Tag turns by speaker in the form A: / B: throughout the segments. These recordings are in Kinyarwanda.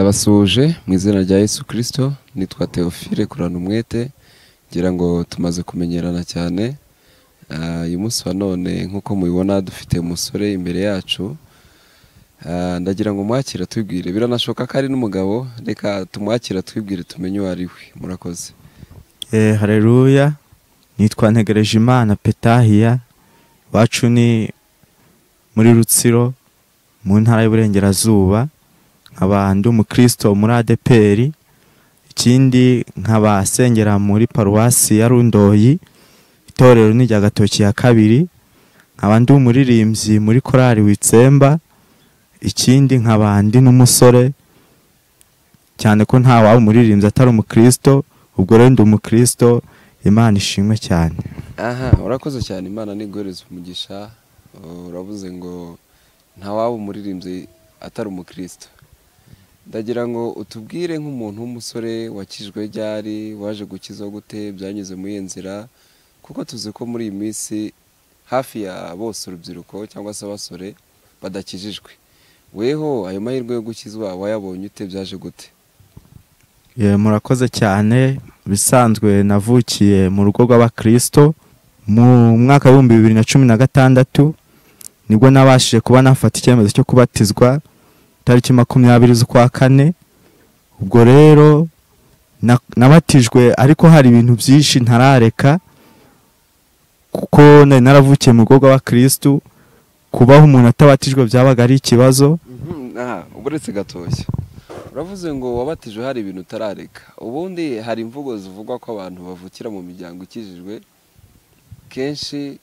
A: Ndabasuje mu izina rya Yesu Kristo, nitwa Theophile kurana umwete, ngira ngo tumaze kumenyerana cyane. Uyu munsi wa none nkuko mubibona dufite umusore imbere yacu. Ndagira ngo mwakira twibwire, biranashoka ko ari n'umugabo, reka tumwakira twibwire tumenye uwo ari we. Murakoze.
B: Haleluya. Nitwa Ntegerejimana Petahiya, wacu ni muri Rutsiro mu ntara y'Uburengerazuba. Nkaba ndi umukristo muri ADEPR, ikindi nkaba asengera muri paruwasi ya RUNDOYI, itorero ni rya Gatoki ya kabiri. Nkaba ndi umuririmbyi muri korali Witsemba, ikindi nkaba ndi n'umusore, cyane ko nta waba umuririmbyi atari umukristo. Ubwo rero ndi umukristo, Imana ishimwe cyane.
A: Aha, urakoze cyane, Imana niguhereze umugisha. Uravuze ngo nta waba umuririmbyi atari umukristo. Ndagira ngo utubwire nk'umuntu w'umusore wakijwe ryari, waje gukizwa gute, byanyuze muri iyo nzira, kuko tuzi ko muri iyi minsi hafi ya bose urubyiruko cyangwa se abasore badakijijwe. Weho ayo mahirwe yo gukizwa wayabonye ute, byaje gute?
B: Murakoze cyane. Bisanzwe navukiye mu rugo rw'abakristo mu mwaka wa 2016, nibwo nabashije kuba nafata icyemezo cyo kubatizwa tariki 20 z'ukwa kane. Ubwo rero nabatijwe, ariko hari ibintu byinshi ntarareka, kuko naravukiye mu rugo rw'abakristo. Kubaho umuntu atabatijwe byabaga ari ikibazo.
A: Uburetse gatoshya, uravuze ngo wabatijwe hari ibintu utarareka. Ubundi hari imvugo zivugwa ko abantu bavukira mu miryango ikijijwe kenshi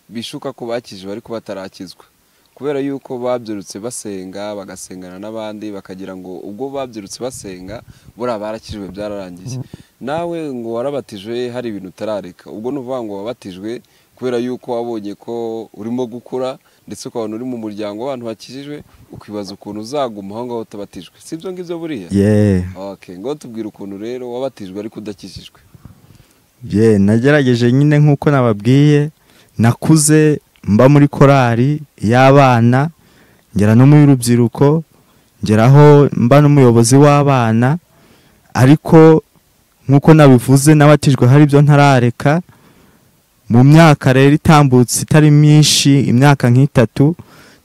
A: bishuka ko bakijijwe ariko batarakizwa, kubera yuko babyirutse basenga, bagasengana n'abandi, bakagira ngo ubwo babyirutse basenga bura barakijwe byararangiye. Nawe ngo warabatijwe hari ibintu utarareka. Ubwo nuvuga ngo wabatijwe kubera yuko wabonye ko urimo gukura, ndetse ukabona uri mu muryango w'abantu bakijijwe, ukibaza ukuntu uzaguma aho ngaho utabatijwe. Sibyo ngibyo buriya? Okay, ngo tubwire ukuntu rero wabatijwe ariko udakijijwe.
B: Nagerageje nyine nkuko nababwiye, nakuze mba muri korali y'abana, ngera no muri rubyiruko, ngeraho mba n'umuyobozi w'abana. Ariko nkuko nabivuze, nabatijwe hari ibyo ntarareka. Mu myaka rero itambutse itari myinshi, imyaka nk'itatu,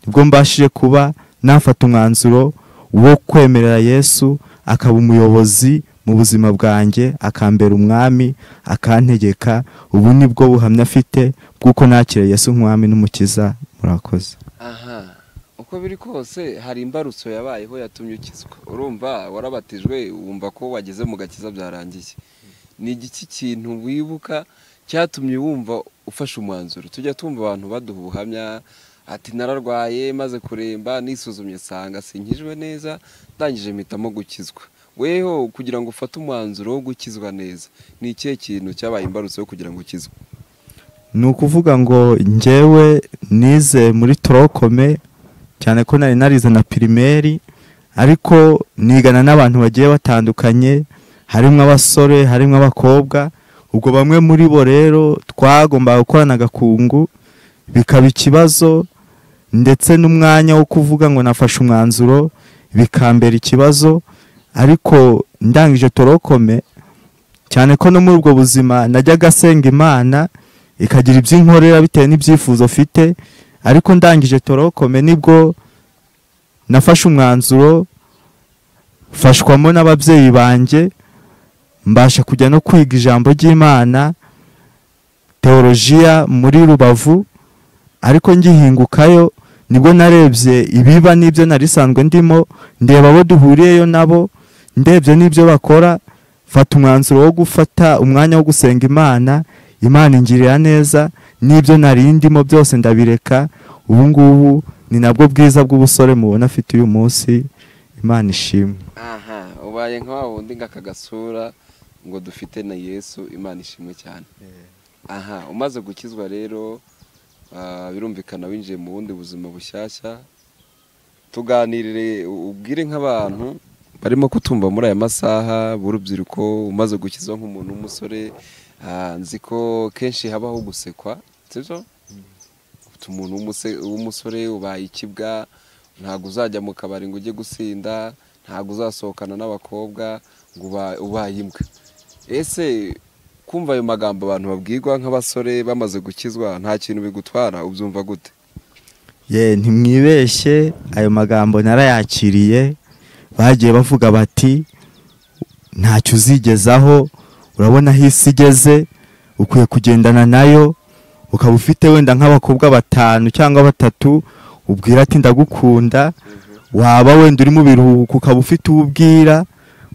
B: nibwo mbashije kuba nafata umwanzuro wo kwemerera Yesu akaba umuyobozi mu buzima bwanjye, akambera umwami, akantegeka. Ubu nibwo buhamya afite bw'uko nakiriye Yesu nk'umwami n'umukiza. Murakoze.
A: Aha, uko biri kose hari imbarutso yabayeho yatumye ukizwa. Urumva warabatijwe, wumva ko wageze mu gakiza byarangiye. Ni igiki kintu wibuka cyatumye wumva ufashe umwanzuro? Tujya tumva abantu baduha ubuhamya ati nararwaye maze kuremba, nisuzumye sanga sinkijwe neza, ndangije mpitamo gukizwa. Weho kugira ngo ufate umwanzuro wo gukizwa neza, ni ikihe kintu cyabaye imbarutso yo kugira ngo ukizwe?
B: Ni ukuvuga ngo njyewe nize muri torokome, cyane ko nari narize na pirimeri, ariko nigana n'abantu bagiye batandukanye, harimo abasore, harimo abakobwa. Ubwo bamwe muri bo rero twagomba gukorana agakungu, bikaba ikibazo, ndetse n'umwanya wo kuvuga ngo nafashe umwanzuro bikambera ikibazo. Ariko ndangije torokome, cyane ko no muri ubwo buzima najyaga asenga Imana ikagira iby'inkorera bitewe n'ibyifuzo afite. Ariko ndangije torokome nibwo nafashe umwanzuro, fashwamo n'ababyeyi banjye, mbasha kujya no kwiga ijambo ry'Imana, teolojiya muri Rubavu. Ariko ngihingukayo nibwo narebye ibiba n'ibyo narisanzwe ndimo, ndeba abo duhuriyeyo nabo, ndebye n'ibyo bakora, fata umwanzuro wo gufata umwanya wo gusenga Imana. Imana ingirira neza, n'ibyo nari ndimo byose ndabireka. Ubu ngubu ni nabwo bwiza bw'ubusore mubona afite uyu munsi. Imana ishimwe.
A: Aha, ubaye nka wundi ngakagasura ngo dufite na Yesu. Imana ishimwe cyane. Aha, umaze gukizwa rero, birumvikana winjiye mu bundi buzima bushyashya. Tuganirire, ubwire nk'abantu barimo kutumva muri aya masaha b'urubyiruko, umaze gukizwa nk'umuntu w'umusore. Nzi ko kenshi habaho gusekwa, sibyo? Umuntu w'umusore ubaye ikibwa, ntabwo uzajya mu kabari ngo ujye gusinda, ntabwo uzasohokana n'abakobwa ngo ubaye imbwa. Ese kumva ayo magambo abantu babwirwa nk'abasore bamaze gukizwa nta kintu bigutwara, ubyumva gute?
B: Ntimwibeshye, ayo magambo narayakiriye. Bagiye bavuga bati ntacyo uzigezaho, urabona aho isi igeze, ukwiye kugendana nayo. Ukaba ufite wenda nk'abakobwa 5 cyangwa 3 ubwira ati ndagukunda, waba wenda uri mu biruhuko ukaba ufite ubwira,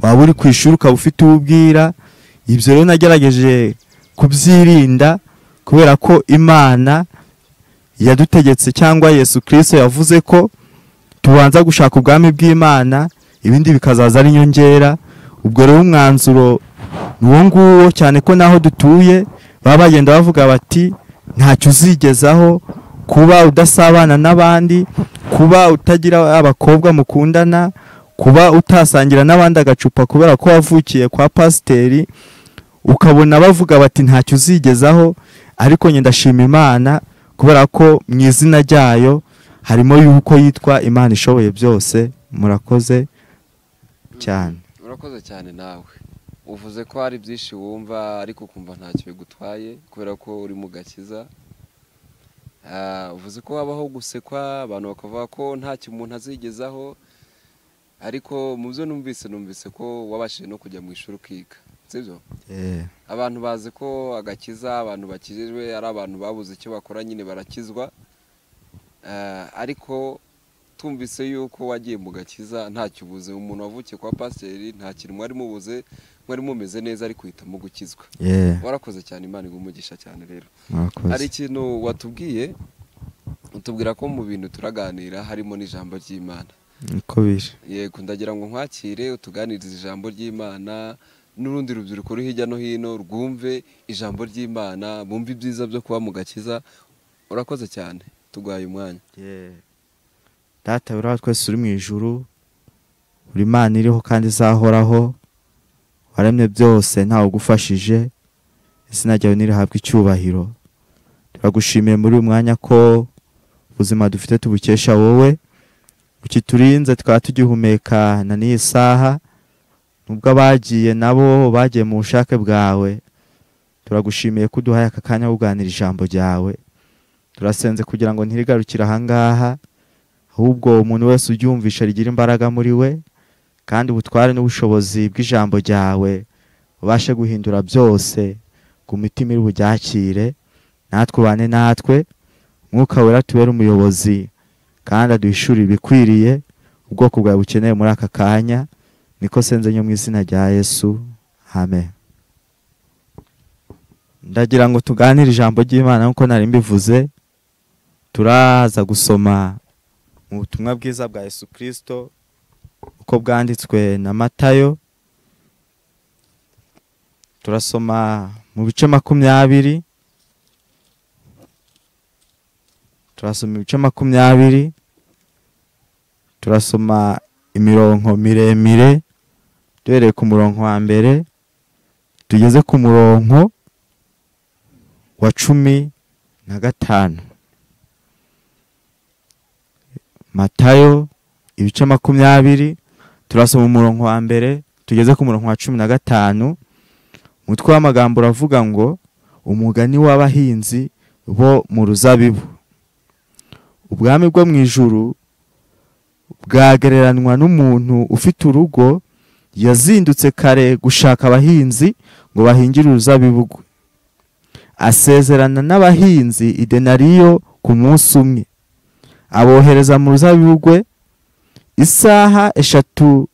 B: waba uri ku ishuri ukaba ufite ubwira. Ibyo rero nagerageje kubyirinda, kubera ko Imana yadutegetse cyangwa Yesu Kristo yavuze ko tubanza gushaka ubwami bw'Imana, ibindi bikazaza ari nyongera. Ubwo rero umwanzuro nuwo nguwo, cyane ko naho dutuye baba bagenda bavuga bati ntacyo uzigezaho, kuba udasabana n'abandi, kuba utagira abakobwa mukundana, kuba utasangira n'abandi agacupa kubera ko wavukiye kwa pasiteri. Ukabona bavuga bati ntacyo uzigezaho, ariko njye ndashima Imana kubera ko mu izina ryayo harimo yuko yitwa Imana ishoboye byose. Murakoze cyane.
A: Urakoze cyane nawe. Uvuze ko hari byinshi wumva ariko ukumva ntacyo bigutwaye kubera ko uri mu gakiza. Uvuze ko habaho gusekwa, abantu bakavuga ko ntacyo umuntu azigezaho, ariko mu byo numvise ko wabashije no kujya mu ishuri ukiga, sibyo? Abantu bazi ko agakiza, abantu bakijijwe ari abantu babuze icyo bakora nyine barakizwa, ariko tumvise yuko wagiye mu gakiza ntacyo ubuze. Umuntu wavukiye kwa pasiteri nta kintu mwari mubuze, mwari mumeze neza ariko uhitamo gukizwa. Warakoze cyane, Imana igumugisha cyane. Rero hari ikintu watubwiye, utubwira ko mu bintu turaganira harimo n'ijambo ry'Imana.
B: Niko bije.
A: Yego, ndagira ngo nkwakire utuganirize ijambo ry'Imana, n'urundi rubyiruko ruri hirya no hino rwumve ijambo ry'Imana, bumve ibyiza byo kuba mu gakiza. Urakoze cyane, tuguhaye umwanya.
B: Data uraho twese uri mu ijuru, uri Imana iriho kandi izahoraho, waremye byose ntawe ugufashije, izina ryawe nirihabwe icyubahiro. Turagushimiye muri uyu mwanya ko ubuzima dufite tubukesha wowe, ukiturinze twaba tugihumeka na n'iyi saha. Nubwo abagiye nabo bagiye mu bushake bwawe, turagushimiye ko uduhaye aka kanya kuganira ijambo ryawe. Turasenze kugira ngo ntirigarukire ahangaha, ahubwo umuntu wese uryumvisha rigira imbaraga muri we, kandi ubutware n'ubushobozi bw'ijambo ryawe ubashe guhindura byose ku mitima iri buryakire. Natwe ubane natwe, Mwuka Wera tubere umuyobozi kandi aduhishurire ibikwiriye ubwoko bwawe bukeneye muri aka kanya. Niko senze nyo mu izina rya Yesu, amen. Ndagira ngo tuganire ijambo ry'Imana nkuko nari mbivuze. Turaza gusoma mu butumwa bwiza bwa Yesu Kristo uko bwanditswe na Matayo. Turasoma mu bice 20. Turasoma ibice 20. Turasoma imirongo miremire duhereye ku murongo wa mbere tugeze ku murongo wa 15. Matayo ibice 20, turasoma umurongo wa mbere tugeze ku murongo wa 15. Umutwe w'amagambo uravuga ngo umugani w'abahinzi bo mu ruzabibu. Ubwami bwo mu ijuru bwagereranwa n'umuntu ufite urugo yazindutse kare gushaka abahinzi ngo bahingire uruzabibu rwe. Asezerana n'abahinzi idenariyo ku munsi umwe, abohereza mu ruzabibu rwe. Isaha 3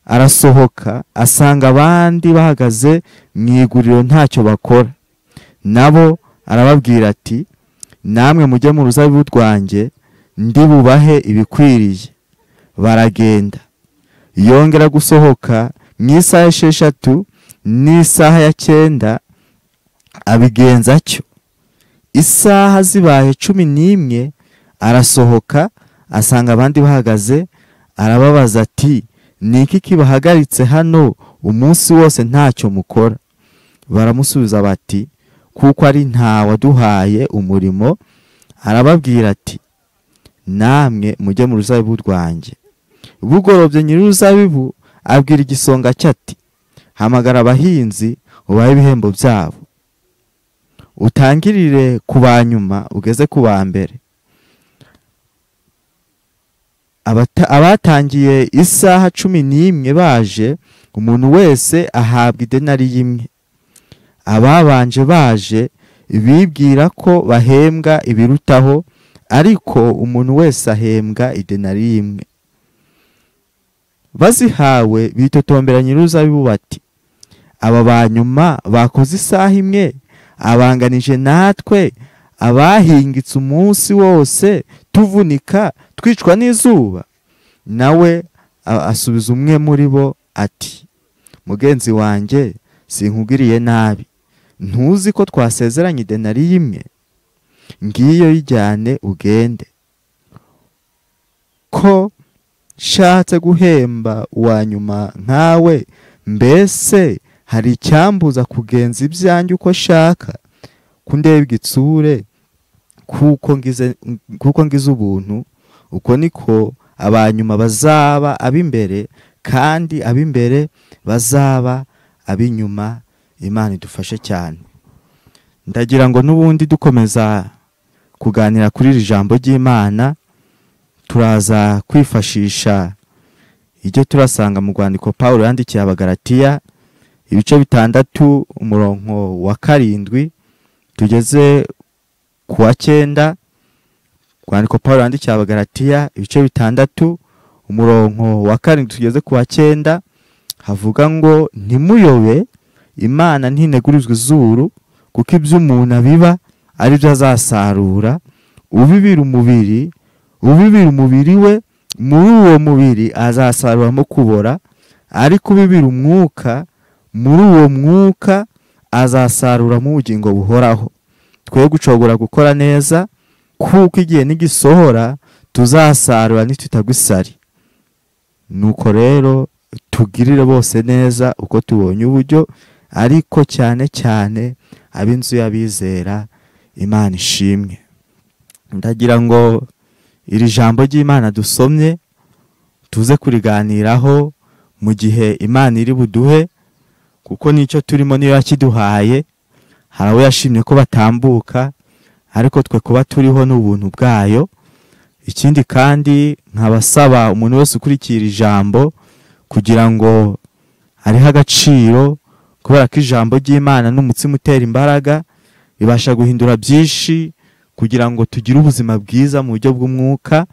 B: arasohoka asanga abandi bahagaze mu iguriro ntacyo bakora. Nabo arababwira ati, namwe mujye mu ruzabibu rwanjye ndi bubahe ibikwiriye. Baragenda. Yongera gusohoka mu isaha 6 n'isaha ya 9 abigenza cyo. Isaha zibaye 11 arasohoka asanga abandi bahagaze, arababaza ati, niki kibahagaritse hano umunsi wose ntacyo mukora? Baramusubiza bati, kuko ari nta waduhaye umurimo. Arababwira ati, namwe mujye mu ruzabibu rwanjye. Bugorobye nyir'uruzabibu abwira igisonga cye ati, hamagara abahinzi ubahe ibihembo byabo, utangirire ku ba nyuma ugeze ku ba mbere. Abatangiye isaha 11 baje, umuntu wese ahabwa idenari imwe. Ababanje baje bibwira ko bahembwa ibirutaho, ariko umuntu wese ahembwa idenari imwe. Bazihawe bitotombera nyir'uruzabibu bati, aba banyuma bakoze isaha imwe abanganije natwe abahingitse umunsi wose tuvunika twicwa n'izuba. Nawe asubiza umwe muri bo ati, mugenzi wanjye sinkugiriye nabi, ntuzi ko twasezeranye idenari imwe? Ngiyo yijyane ugende. Ko shatse guhemba uwa nyuma nkawe, mbese hari icyambuza kugenza ibyanjye uko shaka? Kundeba igitsure kuko ngize ubuntu, uko niko abanyuma bazaba ab'imbere, kandi ab'imbere bazaba ab'inyuma. Imana idufashe cyane. Ndagira ngo n'ubundi dukomeza kuganira kuri iri jambo ry'Imana, turaza kwifashisha ibyo turasanga mu rwandiko Pawulo yandikiye Abagalatiya ibice 6 umurongo wa 7 tugeze ku wa 9. Rwandiko Pawulo yandikiye Abagalatiya ibice 6 umurongo wa 7 tugeze ku wa 9, havuga ngo, ntimuyobe, Imana ntinegurizwa izuru, kuko ibyo umuntu abiba ari byo azasarura. Ubibira umubiri we, muri uwo mubiri azasaruramo kubora, ariko ubibira umwuka, muri uwo mwuka azasaruramo ubugingo buhoraho. Twe gucogora gukora neza, kuko igihe nigisohora tuzasarura nitutagwa isari. Nuko rero tugirire bose neza uko tubonye uburyo, ariko cyane cyane ab'inzu y'abizera. Imana ishimwe. Ndagira ngo iri jambo ry'Imana dusomye tuze kuriganiraho mu gihe Imana iri buduhe, kuko nicyo turimo niyo yakiduhaye. Hari abo yashimye ko batambuka, ariko twe kuba turiho n'ubuntu bwayo. Ikindi kandi nkabasaba umuntu wese ukurikira ijambo kugira ngo ariho agaciro, kubera ko ijambo ry'Imana n'umutsima utera imbaraga, ibasha guhindura byinshi kugira ngo tugire ubuzima bwiza mu buryo bw'umwuka.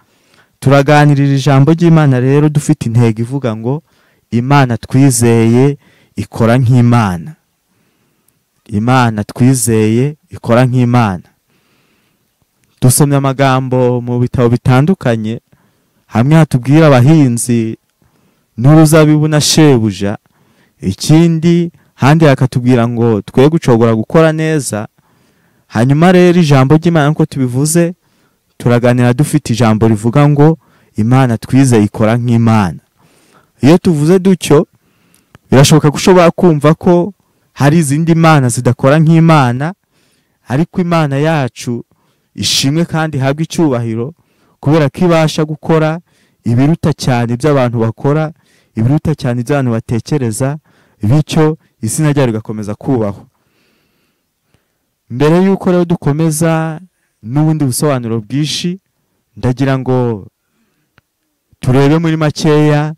B: Turaganirira ijambo ry'Imana rero dufite intego ivuga ngo, Imana twizeye ikora nk'Imana. Imana twizeye ikora nk'Imana. Dusomye amagambo mu bitabo bitandukanye, hamwe hatubwira abahinzi n'uruzabibu na shebuja, ikindi handi hakatubwira ngo twe gucogora gukora neza. Hanyuma rero ijambo ry'Imana nko tubivuze, turaganira dufite ijambo rivuga ngo Imana twizeye ikora nk'Imana. Iyo tuvuze dutyo, birashoboka gushobora kumva ko hari izindi mana zidakora nk'Imana, ariko Imana yacu ishimwe kandi habwa icyubahiro, kubera ko ibasha gukora ibiruta cyane by'abantu bakora, ibiruta cyane by'abantu batekereza, bityo izina ryayo rigakomeza kubahwa. Mbere y'uko rero dukomeza n'ubundi busobanuro bwinshi, ndagira ngo turebe muri makeya,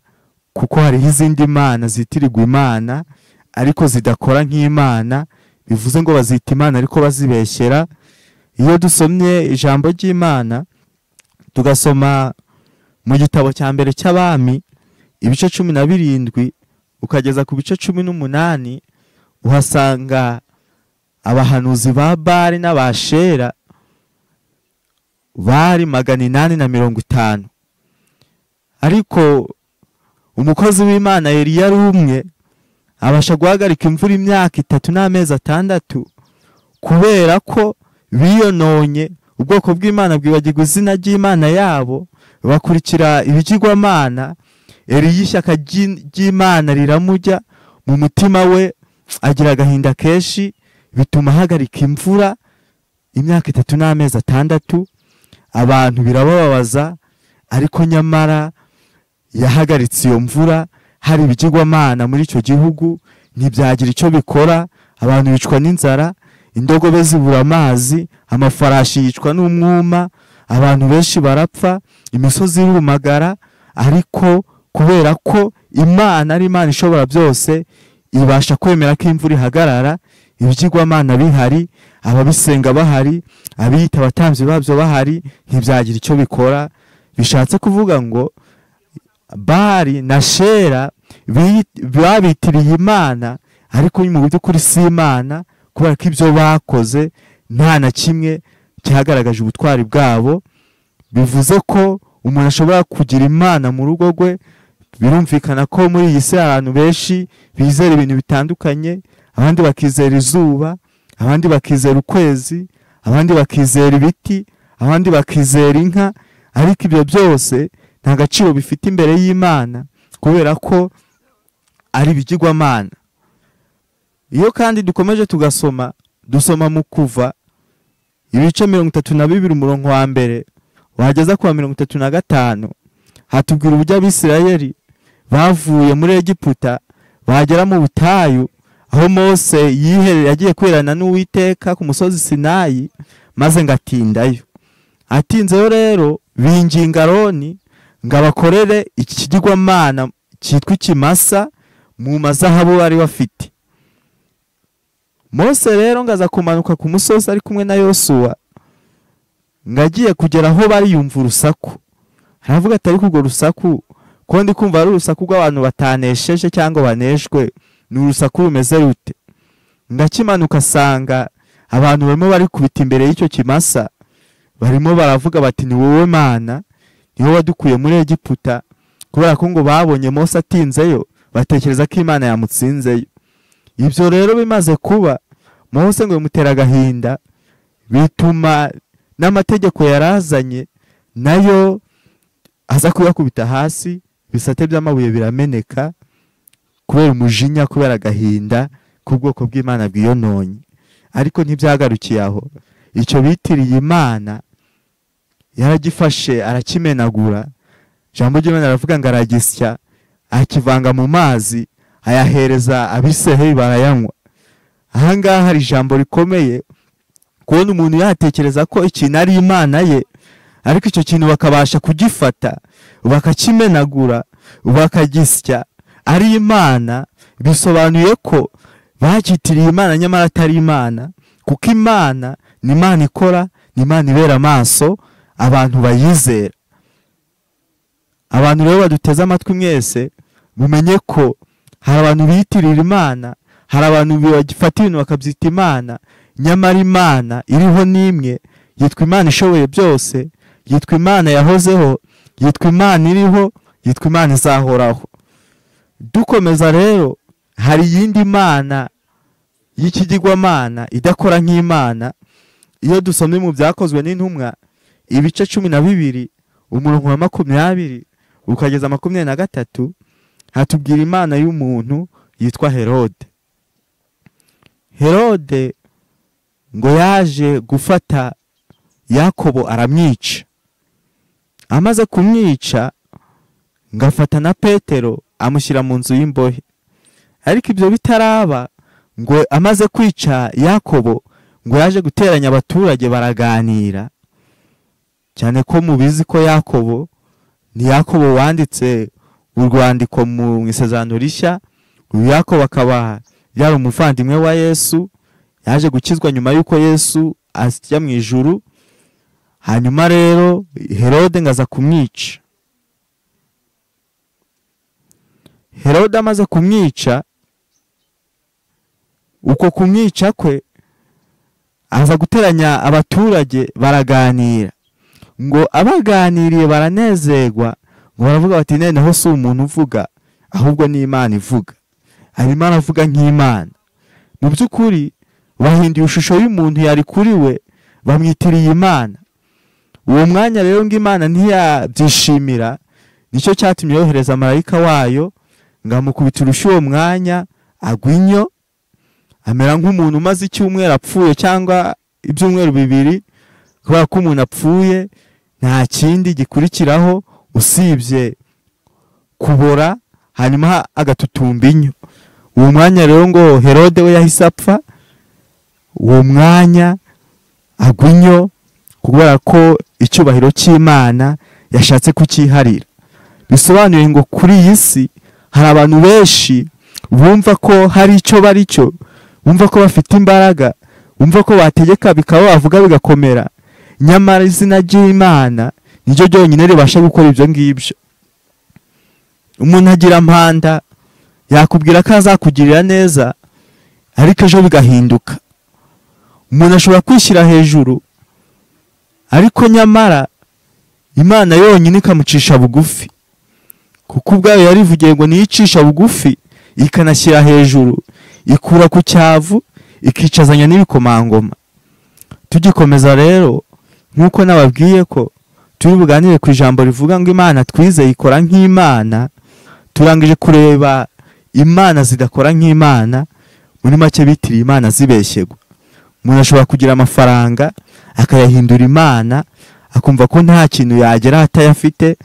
B: kuko hariho izindi mana zitirirwa Imana ariko zidakora nk'Imana, bivuze ngo bazita Imana ariko bazibeshyera. Iyo dusomye ijambo ry'Imana tugasoma mu gitabo cya mbere cy'Abami ibice 17 ukageza ku bice 18, uhasanga abahanuzi ba Bali n'abashera bari 850. Ariko umukozi w'Imana Eliya ari umwe, abasha guhagarika imvura imyaka 3 n'amezi 6, kubera ko biyononye ubwoko bw'Imana bwibagirwa izina ry'Imana yabo, bakurikira ibigirwamana. Eliya ishyaka ry'Imana riramujya mu mutima we, agira agahinda kenshi, bituma ahagarika imvura imyaka 3 n'amezi 6. Abantu birababaza, ariko nyamara yahagaritse iyo mvura, hari ibigirwamana muri icyo gihugu ntibyagira icyo bikora, abantu bicwa n'inzara, indogobe zibura amazi, amafarashi yicwa n'umwuma, abantu benshi barapfa, imisozi irumagara. Ariko kubera ko Imana ari Imana ishobora byose, ibasha kwemera ko imvura ihagarara, ibigirwamana bihari, ababisenga bahari, abiyita abatambyi babyo bahari, ntibyagira icyo bikora. Bishatse kuvuga ngo Bali na Shera babitiriye Imana, ariko mu by'ukuri si Imana, kubera ko ibyo bakoze nta na kimwe cyagaragaje ubutwari bwabo. Bivuze ko umuntu ashobora kugira Imana mu rugo rwe. Birumvikana ko muri iyi si abantu benshi bizera ibintu bitandukanye, abandi bakizera izuba, abandi bakizera ukwezi, abandi bakizera ibiti, abandi bakizera inka, ariko ibyo byose nta gaciro bifite imbere y'Imana, kubera ko ari ibigirwamana. Iyo kandi dukomeje dusoma mu Kuva ibice 32 umurongo wa mbere wageza ku 35, hatubwira uburyo Abisirayeli bavuye muri Egiputa bagera mu butayu, aho Mose yiherera yagiye kwerana n'Uwiteka ku musozi Sinayi, maze ngatindayo. Atinzeyo rero binginga Aroni ngo abakorere iki kigirwamana cyitwa ikimasa mu mazahabu bari bafite. Mose rero ngaza kumanuka ku musozi ari kumwe na Yosuwa, ngagiye kugera aho bari yumva urusaku. Aravuga ati ariko urwo rusaku ko ndi kumva ari urusaku rw'abantu batanesheje cyangwa baneshwe, ni urusaku rumeze rute? Ngakimanuka asanga abantu barimo bari kubita imbere y'icyo kimasa, barimo baravuga bati ni wowe Mana, ni wowe wadukuye muri Egiputa. Kubera ko ngo babonye Mose atinzeyo, batekereza ko Imana yamutsinzeyo. Ibyo rero bimaze kuba, Mose ngo bimutera agahinda, bituma n'amategeko yarazanye nayo aza kuyakubita hasi, ibisate by'amabuye birameneka, kubera umujinya, kubera agahinda k'ubwoko bw'Imana bwiyononye. Ariko ntibyagarukiye aho. Icyo bitiriye Imana yaragifashe arakimenagura. Jambo ry'Imana aravuga ngo aragisya, akivanga mu mazi, ayahereza Abisirayeli barayanywa. Ahangaha hari ijambo rikomeye, kubona umuntu yatekereza ko ikintu ari Imana ye, ariko icyo kintu bakabasha kugifata bakakimenagura bakagisya ari Imana. Bisobanuye ko bakitiriye Imana nyamara atari Imana, kuko Imana ni Imana ikora, ni Imana ibera amaso abantu bayizera. Abantu rero baduteze amatwi mwese, mumenye ko hari abantu biyitirira Imana, hari abantu bagifata ibintu bakabyita Imana, nyamara Imana iriho n'imwe, yitwa Imana ishoboye byose, yitwa Imana yahozeho, yitwa Imana iriho, yitwa Imana izahoraho. Dukomeza rero, hari iyindi Mana y'ikigirwamana idakora nk'Imana. Iyo dusomye mu Byakozwe n'Intumwa ibice 12 umurongo wa 20 ukageza 23, hatubwira Imana y'umuntu yitwa Herode. Herode ngo yaje gufata Yakobo aramwica. Amaze kumwica, ngafata na Petero amushyira mu nzu y'imbohe. Ariko ibyo bitaraba, ngo amaze kwica Yakobo, ngo yaje guteranya abaturage baraganira. Cyane ko mubizi ko Yakobo ni Yakobo wanditse urwandiko mu Isezerano Rishya. Uyu Yakobo akaba yari umuvandimwe wa Yesu, yaje gukizwa nyuma y'uko Yesu ajya mu ijuru. Hanyuma rero Herode ngaza kumwica. Herode amaze kumwica, uko kumwica kwe aza guteranya abaturage baraganira. Ngo abaganiriye baranezerwa, ngo baravuga bati noneho si umuntu uvuga, ahubwo ni Imana ivuga. Arimo aravuga nk'Imana. Mu by'ukuri bahinduye ishusho y'umuntu yari kuri we, bamwitiriye Imana. Uwo mwanya rero ngo Imana ntiyabyishimira, nicyo cyatumye yohereza marayika wayo ngo amukubite urushyi uwo mwanya, agwinyo, amera nk'umuntu umaze icyumweru apfuye cyangwa ibyumweru 2. Kubera ko umuntu apfuye nta kindi gikurikiraho usibye kubora hanyuma agatutumba inyo. Uwo mwanya rero ngo Herode we yahise apfa, uwo mwanya agwa inyo kubera ko icyubahiro cy'Imana yashatse kukiharira. Bisobanuye ngo kuri iyi si hari abantu benshi bumva ko hari icyo bari cyo, bumva ko bafite imbaraga, bumva ko bategeka bikaba bavuga bigakomera, nyamara izina ry'Imana niryo ryonyine ribasha gukora ibyo ngibyo. Umuntu agira mpanda yakubwira ko azakugirira neza ariko ejo bigahinduka. Umuntu ashobora kwishyira hejuru ariko nyamara Imana yonyine ikamucisha bugufi, kuko ubwayo yarivugiye ngo niyicisha bugufi ikanashyira hejuru, ikura ku cyavu ikicazanya n'ibikomangoma. Tugikomeza rero nk'uko nababwiye ko turi buganire ku ijambo rivuga ngo Imana twizeye ikora nk'Imana, turangije kureba imana zidakora nk'Imana, muri make bitiriye Imana zibeshyegwa. Umuntu ashobora kugira amafaranga akayahindura Imana, akumva ko nta kintu yagera atayafite.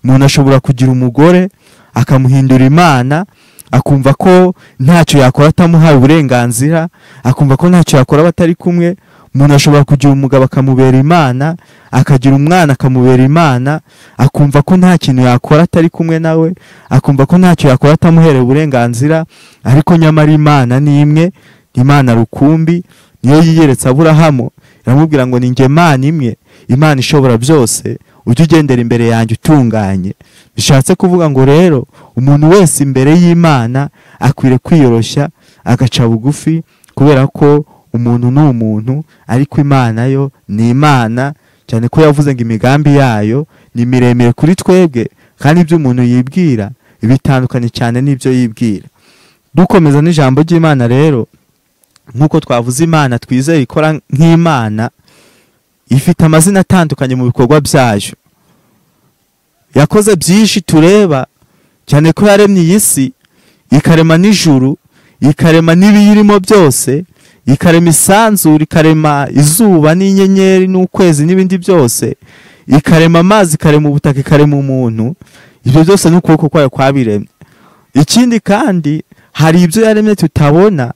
B: Umuntu ashobora kugira umugore akamuhindura Imana, akumva ko ntacyo yakora atamuhaye uburenganzira, akumva ko ntacyo yakora batari kumwe. Umuntu ashobora kugira umugabo akamubera Imana, akagira umwana akamubera Imana, akumva ko nta kintu yakora atari kumwe nawe, akumva ko ntacyo yakora atamuhereye uburenganzira. Ariko nyamara Imana ni imwe, Imana rukumbi, niyo yiyeretse Aburahamu iramubwira ngo ni njye Mana imwe, Imana ishobora byose, ujye ugendera imbere yanjye utunganye. Bishatse kuvuga ngo rero umuntu wese imbere y'Imana akwiriye kwiyoroshya agaca bugufi, kubera ko umuntu ni umuntu ariko Imana yo ni Imana, cyane ko yavuze ngo imigambi yayo ni miremire kuri twebwe, kandi ibyo umuntu yibwira bitandukanye cyane n'ibyo yibwira. Dukomeza n'ijambo ry'Imana rero, nk'uko twavuze Imana twizeye ikora nk'Imana, ifite amazina atandukanye mu bikorwa byayo. Yakoze byinshi tureba, cyane ko yaremye iyi si, ikarema n'ijuru, ikarema n'ibiyirimo byose, ikarema isanzure, ikarema izuba n'inyenyeri n'ukwezi n'ibindi byose, ikarema amazi, ikarema ubutaka, ikarema umuntu. Ibyo byose n'ukuboko kwayo kwabiremye. Ikindi kandi hari ibyo yaremye tutabona,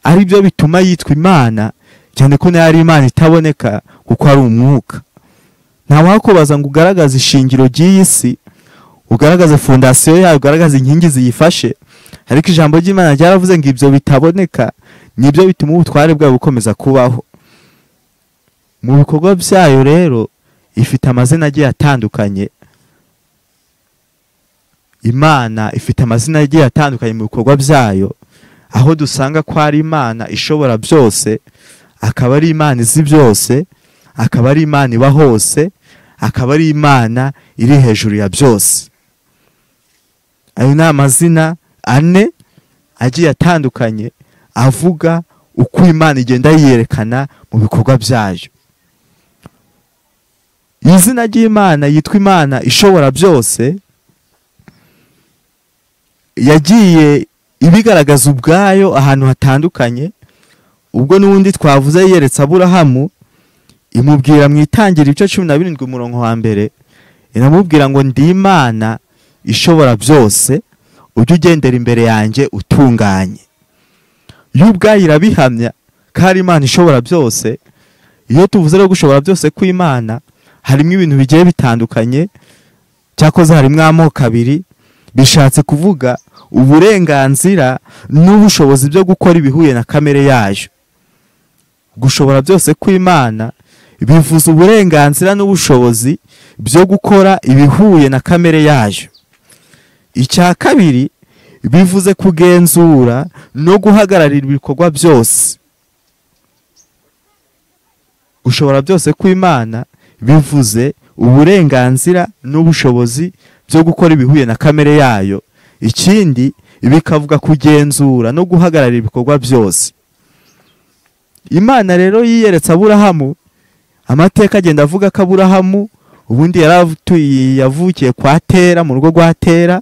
B: ari byo bituma yitwa Imana, cyane ko nayo ari Imana itaboneka kuko ari umwuka. Nta wakubaza ngo ugaragaze ishingiro ry'iyi si, ugaragaze fondasiyo yayo, ugaragaze inkingi ziyifashe, ariko ijambo ry'Imana ryaravuze ngo ibyo bitaboneka nibyo bituma ubutware bwayo bukomeza kubaho. Mu bikorwa byayo rero ifite amazina agiye atandukanye. Imana ifite amazina agiye atandukanye mu bikorwa byayo, aho dusanga ko ari Imana ishobora byose, akaba ari Imana izi byose, akaba ari Imana iba hose, akaba ari Imana iri hejuru ya byose. Ayo ni amazina ane agiye atandukanye avuga uko Imana igenda yiyerekana mu bikorwa byayo. Izina ry'Imana yitwa Imana ishobora byose, yagiye ibigaragaza ubwayo ahantu hatandukanye. Ubwo n'ubundi twavuze yeretse Aburahamu, imubwira mu Itangira 17 umurongo wa mbere, iramubwira ngo ndi Imana ishobora byose, ujye ugendera imbere yanjye utunganye. Yo ubwayo irabihamya ko ari Imana ishobora byose. Iyo tuvuze rero gushobora byose kw'Imana, harimo ibintu bigiye bitandukanye, cyakoze harimo amoko abiri, bishatse kuvuga uburenganzira n'ubushobozi byo gukora ibihuye na kamere yayo. Gushobora byose kw'Imana bivuze uburenganzira n'ubushobozi byo gukora ibihuye na kamere yayo. Icya kabiri bivuze kugenzura no guhagararira ibikorwa byose. Gushobora byose kw'Imana bivuze uburenganzira n'ubushobozi byo gukora ibihuye na kamere yayo. Ikindi bikavuga kugenzura no guhagararira ibikorwa byose. Imana rero yiyeretse Aburahamu, amateka agenda avuga ko Aburahamu ubundi yavukiye kwa Tera, mu rugo rwa Tera.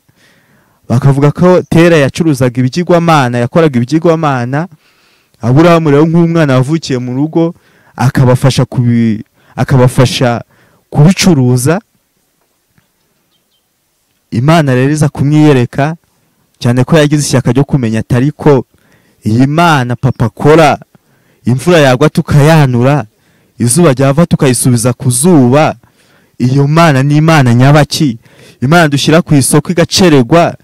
B: Bakavuga ko Tera yacuruzaga ibigirwamana, yakoraga ibigirwamana. Aburahamu rero nk'umwana wavukiye mu rugo akabafasha kubicuruza. Imana rero iza kumwiyereka, cyane ko yagize ishyaka ryo kumenya atari ko iyi Mana papa akora, imvura yagwa tukayanura, izuba ryava tukayisubiza ku zuba, iyo Mana ni Imana nyabaki? Imana dushyira ku isoko igacererwa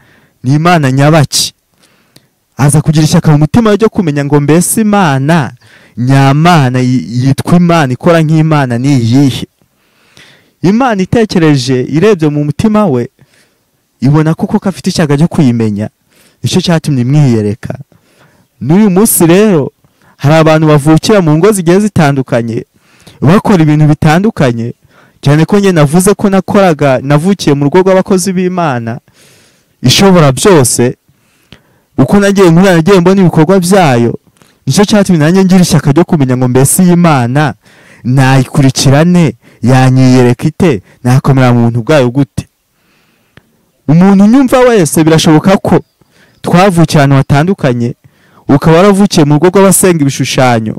B: ni Imana nyabaki? Aza kugira ishyaka mu mutima ryo kumenya ngo mbese Imana nyamana yitwa Imana ikora nk'Imana ni iyihe? Imana itekereje irebye mu mutima we, ibona kuko afite ishyaka ryo kuyimenya, nicyo cyatumye imwiyereka. N'uyu munsi rero hari abantu bavukira mu ngo zigiye zitandukanye, bakora ibintu bitandukanye, cyane ko njye navuze ko navukiye mu rugo rw'abakozi b'Imana ishobora byose. Uko nagiye mbona ibikorwa byayo, nicyo cyatumye nanjye ngira ishyaka ryo kumenya ngo mbese iyi Mana nayikurikirane, yanyiyereka ite, nakomera mu buntu bwayo gute? Umuntu nyumva wese birashoboka ko twavukiye ahantu hatandukanye, ukaba waravukiye mu rugo rw'abasenga ibishushanyo,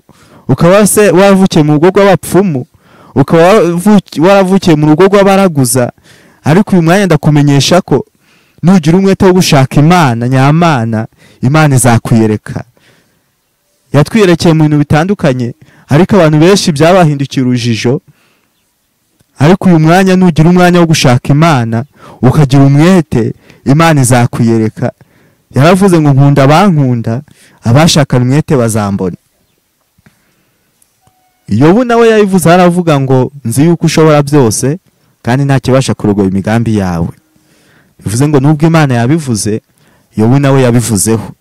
B: ukaba waravukiye mu rugo rw'abapfumu, ukaba waravukiye mu rugo rw'abaraguza, ariko uyu mwanya ndakumenyesha ko nugira umwete wo gushaka Imana nyamana, Imana izakwiyereka. Yatwiyerekeye mu bintu bitandukanye, ariko abantu benshi byabahindukiye urujijo. Ariko uyu mwanya nugira umwanya wo gushaka Imana, ukagira umwete, Imana izakwiyereka. Yaravuze ngo nkunda abankunda, abashakana umwete bazambona. Yobu nawe yabivuze, aravuga ngo nzi yuko ushobora byose kandi nta kibasha kurogoya imigambi yawe. Bivuze ngo nubwo Imana yabivuze, Yobu nawe yabivuzeho.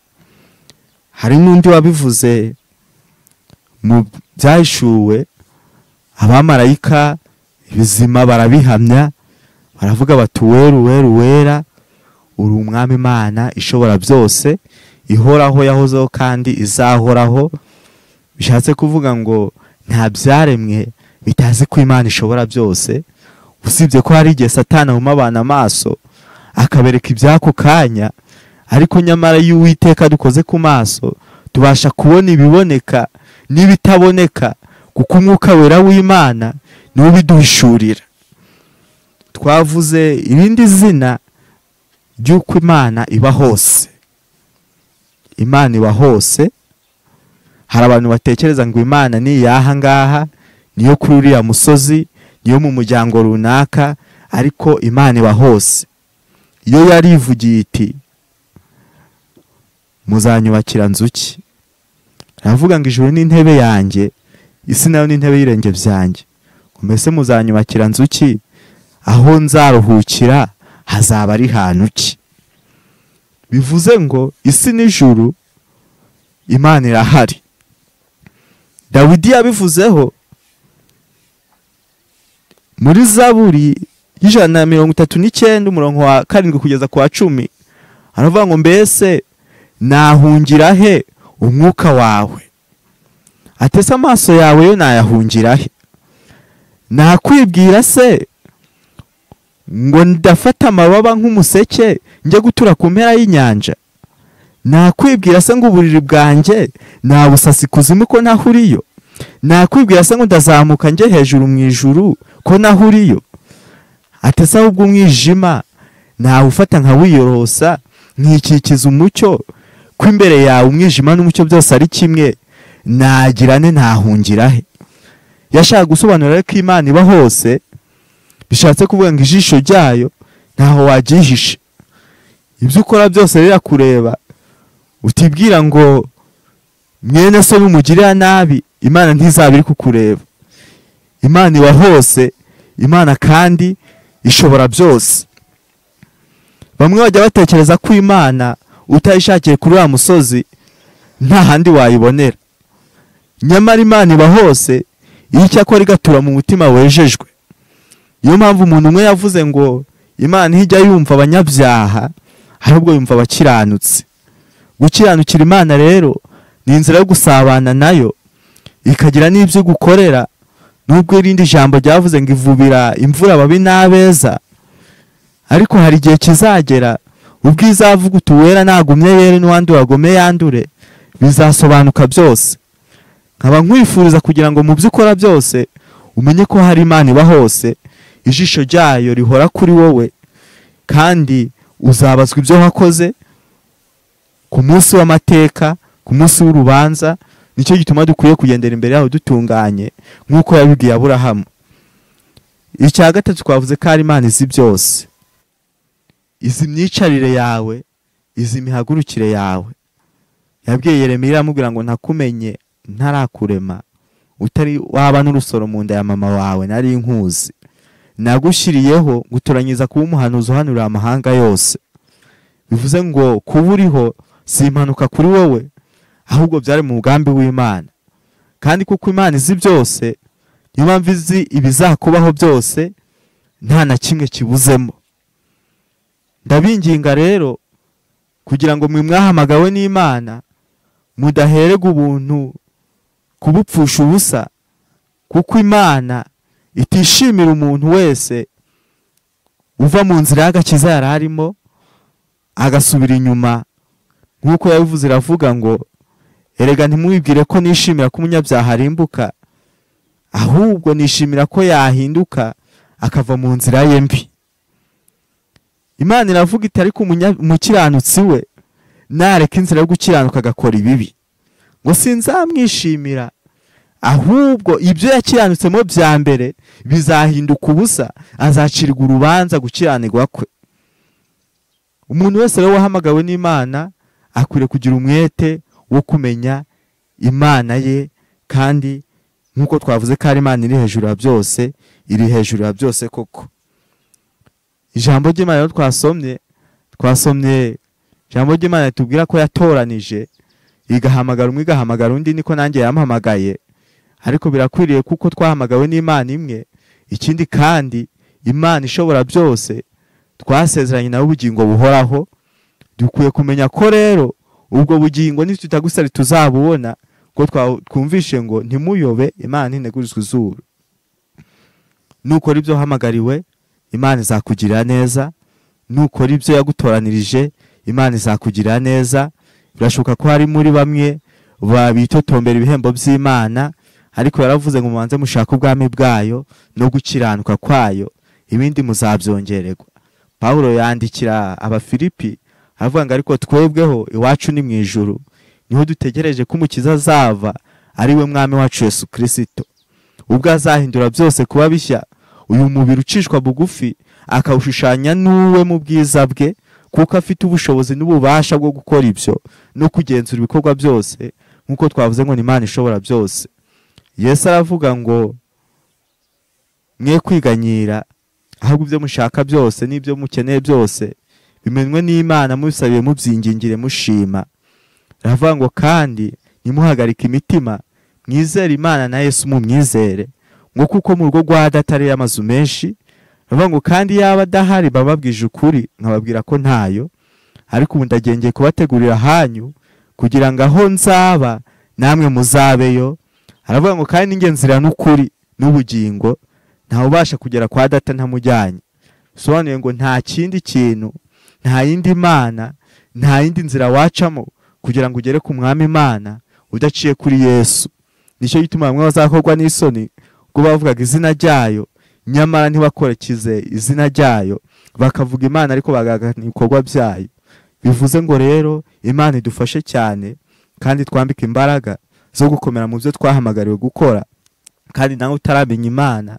B: Hari n'undi wabivuze mu byahishuwe, abamarayika ibizima barabihamya, baravuga bati weru wera, uri umwami Imana ishobora byose, ihoraho, yahozeho kandi izahoraho. Bishatse kuvuga ngo nta byaremwe bitazi ko Imana ishobora byose, usibye ko hari igihe Satani ahuma abantu amaso akabereka iby'ako kanya, ariko nyamara iyo Uwiteka dukoze ku maso tubasha kubona ibiboneka n'ibitaboneka, kuko umwuka wera w'Imana niwe ubiduhishurira. Twavuze irindi zina ry'uko Imana iba hose. Imana iba hose. Hari abantu batekereza ngo Imana ni iyaha ngaha, niyo kuri uriya musozi, niyo mu muryango runaka, ariko Imana iba hose. Iyo yarivugiye iti muzanyubakira nzuki, aravuga ngo ijuru ni intebe yanjye, isi nayo ni intebe y'irenge byanjye, mbese muzanyubakira nzuki, aho nzaruhukira hazaba ari hantu ki? Bivuze ngo isi n'ijuru Imana irahari. Dawidi yabivuzeho muri Zaburi y'139 umurongo wa 7 kugeza ku wa 10, aravuga ngo mbese nahungira he umwuka wawe? Atese amaso yawe yo nayahungira he? Nakwibwira se ngo ndafata amababa nk'umuseke njye gutura ku mpera y'inyanja? Nakwibwira se ngo uburiri bwanjye nabusasi kuzimu ko nahuriyo? Nakwibwira se ngo ndazamuka njye hejuru mu ijuru ko nahuriyo? Atese ahubwo umwijima nawufata nkawiyorosa nkikikiza umucyo, ko imbere yawe umwijima n'umucyo byose ari kimwe, nagirane nahungira he? Yashaka gusobanura ko Imana iba hose, bishatse kuvuga ngo ijisho ryayo ntaho wagihisha. Ibyo ukora byose rirakureba, utibwira ngo mwene so n'umugirira nabi, Imana ntizabiri kukureba. Imana iba hose, Imana kandi ishobora byose. Bamwe bajya batekereza ko Imana utayishakiye kuri wa musozi nta handi wayibonera. Nyamara Imana iba hose, iyo icyakora igatura mu mutima wejejwe. Iyo mpamvu umuntu umwe yavuze ngo Imana ntijya yumva abanyabyaha, ahubwo yumva abakiranutsi. Gukiranukira Imana rero ni inzira yo gusabana nayo, ikagira n'ibyo gukorera. Nubwo irindi jambo ryavuze ngo ivubira imvura ababi n'abeza, ariko hari igihe kizagera ubwo izavuga utuwera nagumye yere n'uwandi wagome yandure, bizasobanuka byose. Nkaba nkwifuriza kugira ngo mu byo ukora byose umenye ko hari Imana iba hose, ijisho ryayo rihora kuri wowe, kandi uzabazwa ibyo wakoze ku munsi w'amateka, ku munsi w'urubanza. Nicyo gituma dukwiye kugendera imbere yaho dutunganye nk'uko yabibwiye Aburahamu. Icya gatatu twavuze ko ari Imana izi byose, izi myicarire yawe, izi mihagurukire yawe. Yabwiye Yeremiya aramubwira ngo nakumenye ntarakurema, utari waba n'urusoro mu nda ya mama wawe nari nkuzi, nagushyiriyeho gutoranyiza kuba umuhanuzi uhanurira amahanga yose. Bivuze ngo kuba uriho si impanuka kuri wowe, ahubwo byari mu mugambi w'Imana. Kandi kuko Imana izi byose, niyo mpamvu izi ibizakubaho byose, nta na kimwe kibuzemo. Ndabinginga rero kugira ngo mwe mwahamagawe n'Imana mudaherega ubuntu kubupfusha ubusa, kuko Imana itishimira umuntu wese uva mu nzira y'agakiza yari arimo agasubira inyuma. Nk'uko yabivuze iravuga ngo erega ntimwibwire ko nishimira ko umunyabyaha arimbuka, ahubwo nishimira ko yahinduka akava mu nzira ye mbi. Imana iravuga iti ariko umukiranutsi we nareka inzira yo gukiranuka agakora ibibi, ngo sinzamwishimira, ahubwo ibyo yakiranutsemo bya mbere bizahinduka ubusa, azacirwa urubanza gukiranirwa kwe. Umuntu wese rero wahamagawe n'Imana akwiriye kugira umwete wo kumenya Imana ye, kandi nk'uko twavuze ko ari Imana iri hejuru ya byose, iri hejuru ya byose koko. Ijambo ry'Imana rero twasomye ijambo ry'Imana tubwira ko yatoranije igahamagara umwe igahamagara undi, niko nanjye yampamagaye. Ariko birakwiriye kuko twahamagawe n'Imana imwe. Ikindi kandi Imana ishobora byose twasezeranye nawe ubugingo buhoraho. Dukwiye kumenya ko rero ubwo bugingo nitutagusari tuzabubona, ko twumvishe ngo ntimuyobe Imana ntinegurizwa izuru. Nukora ibyo hamagariwe Imana izakugirira neza, nukora ibyo yagutoranirije Imana izakugirira neza. Birashoboka ko hari muri bamwe babitotombera ibihembo by'Imana, ariko yaravuze ngo mubanze mushaka ubwami bwayo no gukiranuka kwayo, ibindi muzabyongererwa. Pawulo yandikira Abafilipi avuga ngo ariko twebweho iwacu ni mu ijuru, niho dutegereje ko umukiza azava, ari we mwami wacu Yesu Kristo, ubwo azahindura byose kuba bishya, uyu mubiri ucishwa bugufi akawushushanya n'uwe mu bwiza bwe, kuko afite ubushobozi n'ububasha bwo gukora ibyo no kugenzura ibikorwa byose, nk'uko twavuze ngo ni Imana ishobora byose. Yesu aravuga ngo mwe kwiganyira, ahubwo ibyo mushaka byose n'ibyo mukeneye byose bimenywe n'Imana, mubisabiye mubyingingire mushima. Aravuga ngo kandi nimuhagarike imitima, mwizere Imana na Yesu mumwizere, ngo kuko mu rugo rwa Data ari amazu menshi. Aravuga ngo kandi yaba adahari bababwije ukuri nkababwira ko ntayo, ariko ubu ndagengeye kubategurira hanyu, kugira ngo aho nzaba namwe muzabeyo. Aravuga ngo kandi ninjye nzira n'ukuri n'ubugingo, ntawe ubasha kugera kwa Data ntamujyanye. Bisobanuye ngo nta kindi kintu, nta yindi Mana, nta yindi nzira wacamo kugira ngo ugere ku mwami Imana udaciye kuri Yesu. Nicyo gituma bamwe bazakorwa n'isoni ubwo bavugaga izina ryayo, nyamara ntibakorekize izina ryayo, bakavuga Imana ariko bagagana ibikorwa byayo. Bivuze ngo rero Imana idufashe cyane, kandi twambike imbaraga zo gukomera mu byo twahamagariwe gukora. Kandi nawe utaramenya Imana,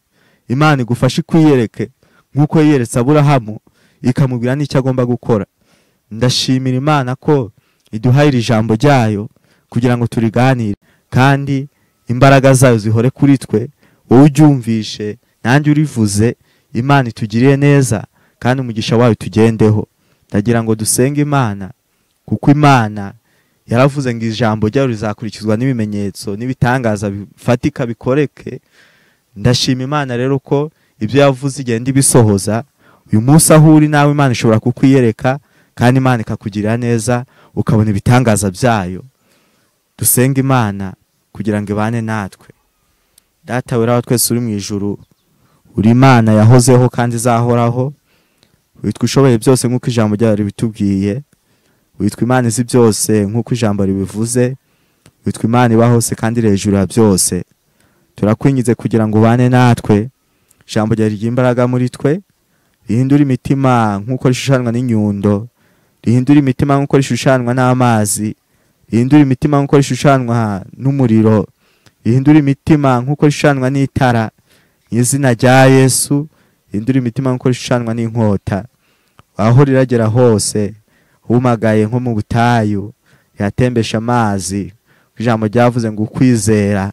B: Imana igufashe kwiyereke nk'uko yiyeretse Aburahamu, ikamubwira n'icyo agomba gukora. Ndashimira Imana ko iduhaye iri jambo ryayo kugira ngo turiganire, kandi imbaraga zayo zihore kuri twe. Wowe uryumvishe nanjye urivuze, Imana itugiriye neza kandi umugisha wayo tugendeho. Ndagira ngo dusenge Imana, kuko Imana yaravuze ngo ijambo ryayo rizakurikizwa n'ibimenyetso n'ibitangaza bifatika bikoreke. Ndashima Imana rero ko ibyo yavuze igenda ibisohoza. Uyu munsi aho uri nawe Imana ishobora kukwiyereka, kandi Imana ikakugirira neza ukabona ibitangaza byayo. Dusenge Imana kugira ngo ibane natwe. Data wera wa twese uri mu ijuru, uri Imana yahozeho kandi izahoraho, witwa ushoboye byose nk'uko ijambo ryayo ribitubwiye, witwa Imana izi byose nk'uko ijambo ribivuze, witwa Imana iba hose kandi hejuru ya byose. Turakwingize kugira ngo ubane natwe, ijambo ryawe rigira imbaraga muri twe, rihindura imitima nk'uko rishushanywa n'inyundo, rihindura imitima nk'uko rishushanywa n'amazi, rihindura imitima nk'uko rishushanywa n'umuriro, rihindura imitima nk'uko rishushanywa n'itara, mu izina rya Yesu. Rihindura imitima nk'uko rishushanywa n'inkota, aho riragera hose humagaye nko mu butayu, yatembesha amazi. Ijambo ryavuze ngo ukwizera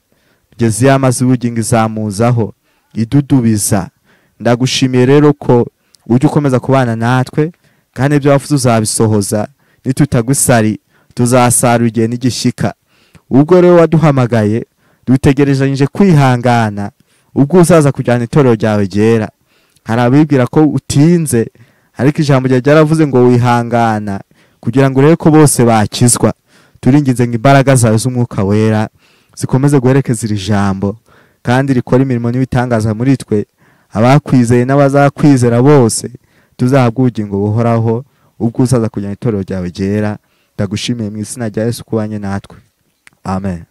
B: kugeza iyo amazi y'ubugingo izamuzaho idudubiza. Ndagushimiye rero ko ujye ukomeza kubana natwe, kandi ibyo wavuze uzabisohoza. Nitutagusari tuzasarura igihe n'igishyika. Ubwo rero waduhamagaye dutegerezanyije kwihangana ubwo uzaza kujyana itorero ryawe ryera. Hari abibwira ko utinze, ariko ijambo ryawe ryaravuze ngo wihangana kugira ngo urebe ko bose bakizwa. Turinginze ngo imbaraga zawe z'umwuka wera zikomeze guherekeza iri jambo, kandi rikora imirimo n'ibitangaza muri twe. Abakwizeye n'abazakwizera bose tuzahabwa ubugingo buhoraho ubwo uzaza kujyana itorero ryawe ryera. Ndagushimiye mu izina rya Yesu kubanye natwe. Amen.